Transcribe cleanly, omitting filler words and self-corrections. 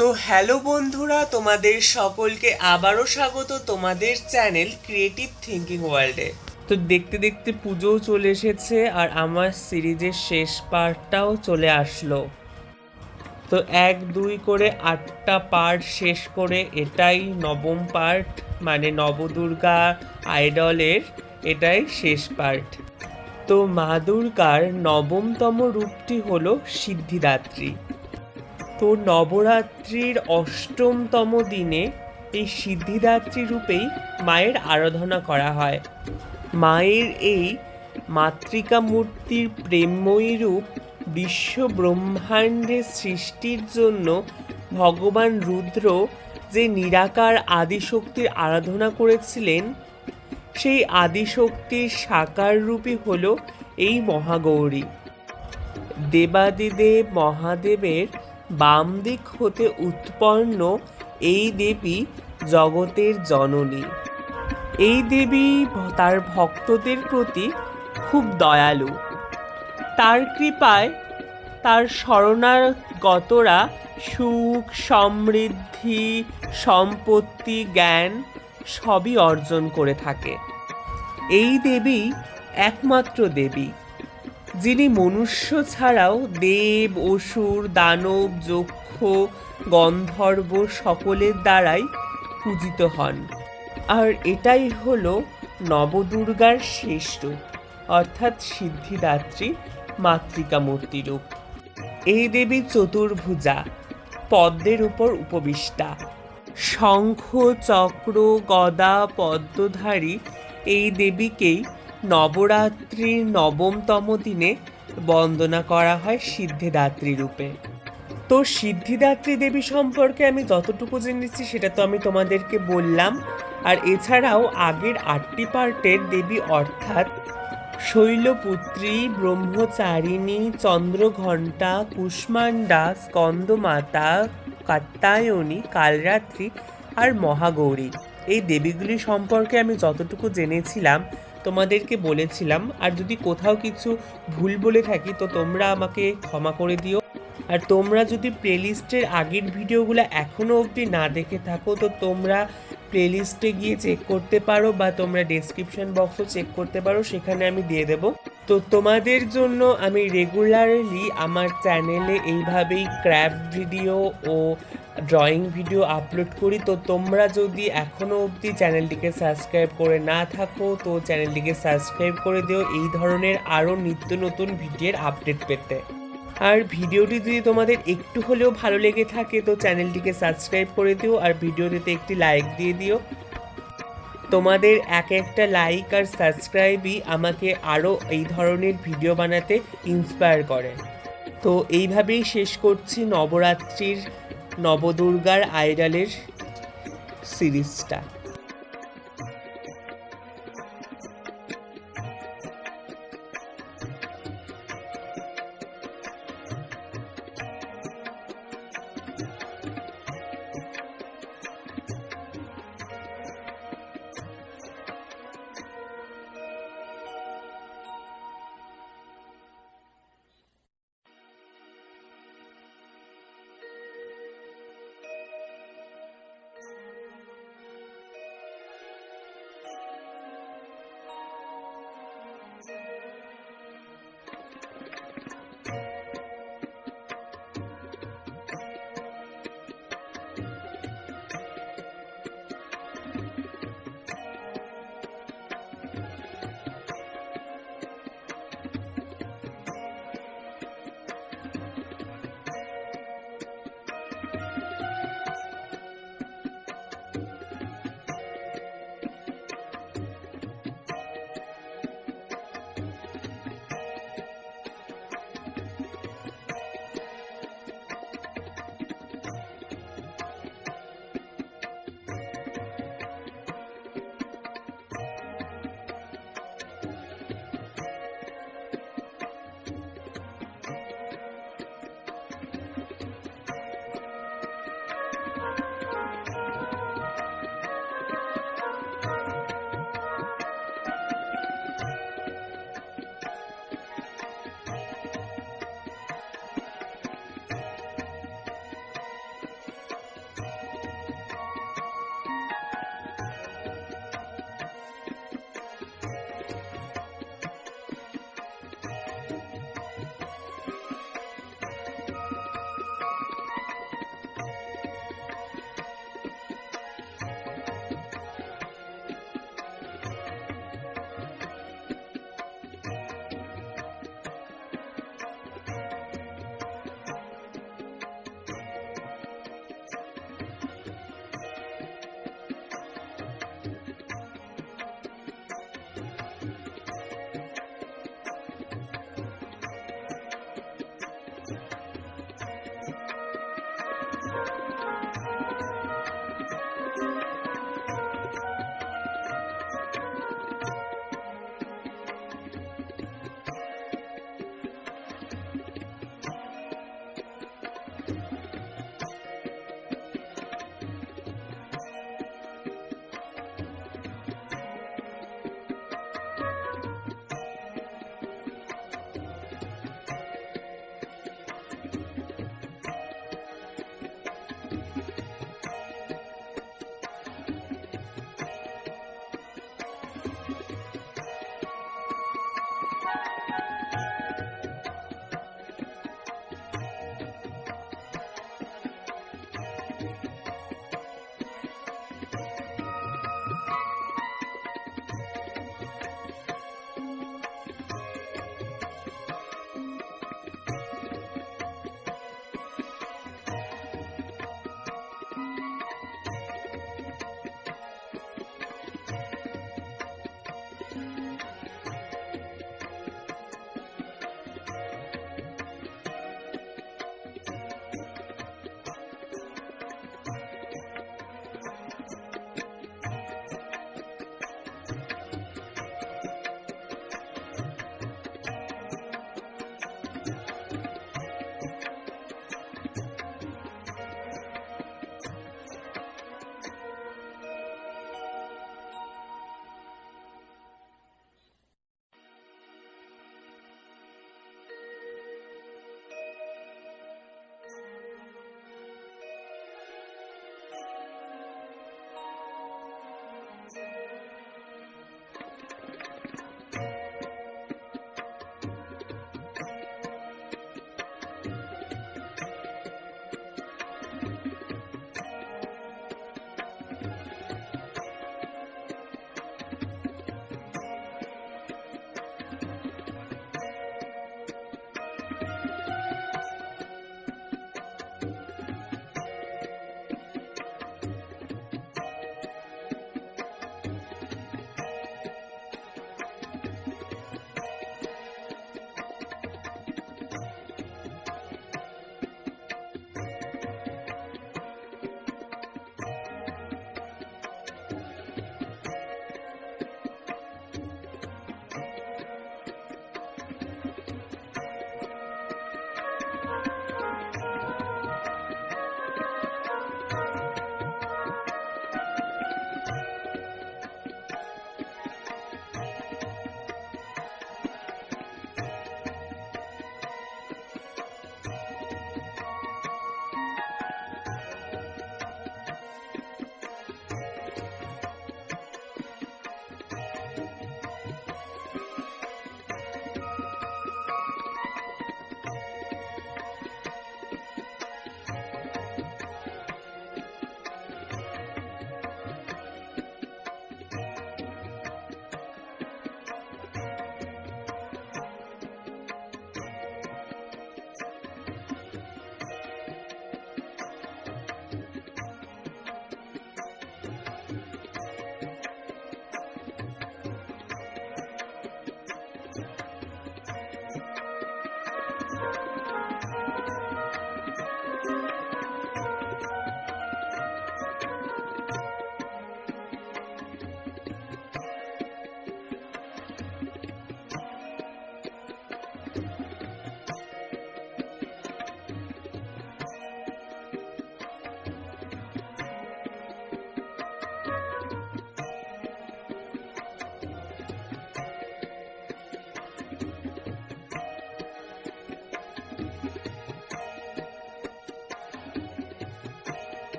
তো হ্যালো বন্ধুরা, তোমাদের সকলকে আবারও স্বাগত তোমাদের চ্যানেল ক্রিয়েটিভ থিঙ্কিং ওয়ার্ল্ডে। তো দেখতে দেখতে পুজোও চলে এসেছে আর আমার সিরিজের শেষ পার্টটাও চলে আসলো। তো 1-2 করে 8টা পার্ট শেষ করে এটাই নবম পার্ট, মানে নবদুর্গা আইডলের এটাই শেষ পার্ট। তো মা দুর্গার নবমতম রূপটি হলো সিদ্ধিদাত্রী। তো নবরাত্রির অষ্টমতম দিনে এই সিদ্ধিদাত্রী রূপেই মায়ের আরাধনা করা হয়। মায়ের এই মাতৃকা মূর্তির প্রেমময়ী রূপ বিশ্ব ব্রহ্মাণ্ডের সৃষ্টির জন্য ভগবান রুদ্র যে নিরাকার আদিশক্তির আরাধনা করেছিলেন, সেই আদিশক্তির সাকার রূপই হল এই মহাগৌরী। দেবাদিদেব মহাদেবের বাম দিক হতে উৎপন্ন এই দেবী জগতের জননী। এই দেবী তার ভক্তদের প্রতি খুব দয়ালু। তার কৃপায় তার শরণাগতরা সুখ, সমৃদ্ধি, সম্পত্তি, জ্ঞান সবই অর্জন করে থাকে। এই দেবী একমাত্র দেবী যিনি মনুষ্য ছাড়াও দেব, অসুর, দানব, যক্ষ, গন্ধর্ব সকলের দ্বারাই পূজিত হন। আর এটাই হলো নবদুর্গার শেষ রূপ, অর্থাৎ সিদ্ধিদাত্রী মাতৃকা মূর্তি রূপ। এই দেবী চতুর্ভুজা, পদ্মের উপর উপবিষ্টা। শঙ্খ, চক্র, গদা, পদ্মধারী এই দেবীকেই নবরাত্রির নবমতম দিনে বন্দনা করা হয় সিদ্ধিদাত্রী রূপে। তো সিদ্ধিদাত্রী দেবী সম্পর্কে আমি যতটুকু জেনেছি সেটা তো আমি তোমাদেরকে বললাম। আর এছাড়াও আগের 8টি পার্টের দেবী অর্থাৎ শৈলপুত্রী, ব্রহ্মচারিণী, চন্দ্রঘণ্টা, কুষ্মাণ্ডা, স্কন্দমাতা, কাত্যায়নী, কালরাত্রি আর মহাগৌরী, এই দেবীগুলি সম্পর্কে আমি যতটুকু জেনেছিলাম তোমাদেরকে বলেছিলাম। আর যদি কোথাও কিছু ভুল বলে থাকি তো তোমরা আমাকে ক্ষমা করে দিও। আর তোমরা যদি প্লেলিস্টের আগের ভিডিওগুলো এখনও অবধি না দেখে থাকো তো তোমরা প্লেলিস্টে গিয়ে চেক করতে পারো, বা তোমরা ডেসক্রিপশন বক্সও চেক করতে পারো, সেখানে আমি দিয়ে দেবো। তো তোমাদের জন্য আমি রেগুলারলি আমার চ্যানেলে এইভাবেই ক্রাফট ভিডিও ও ড্রয়িং ভিডিও আপলোড করি। তো তোমরা যদি এখনও অবধি চ্যানেলটিকে সাবস্ক্রাইব করে না থাকো তো চ্যানেলটিকে সাবস্ক্রাইব করে দিও এই ধরনের আরও নিত্য নতুন ভিডিওর আপডেট পেতে। আর ভিডিওটি যদি তোমাদের একটু হলেও ভালো লেগে থাকে তো চ্যানেলটিকে সাবস্ক্রাইব করে দিও আর ভিডিওটিতে একটি লাইক দিয়ে দিও। তোমাদের একটা লাইক আর সাবস্ক্রাইবই আমাকে আরও এই ধরনের ভিডিও বানাতে ইন্সপায়ার করে। তো এইভাবেই শেষ করছি নবরাত্রির নবদুর্গার আইডলের সিরিজটা।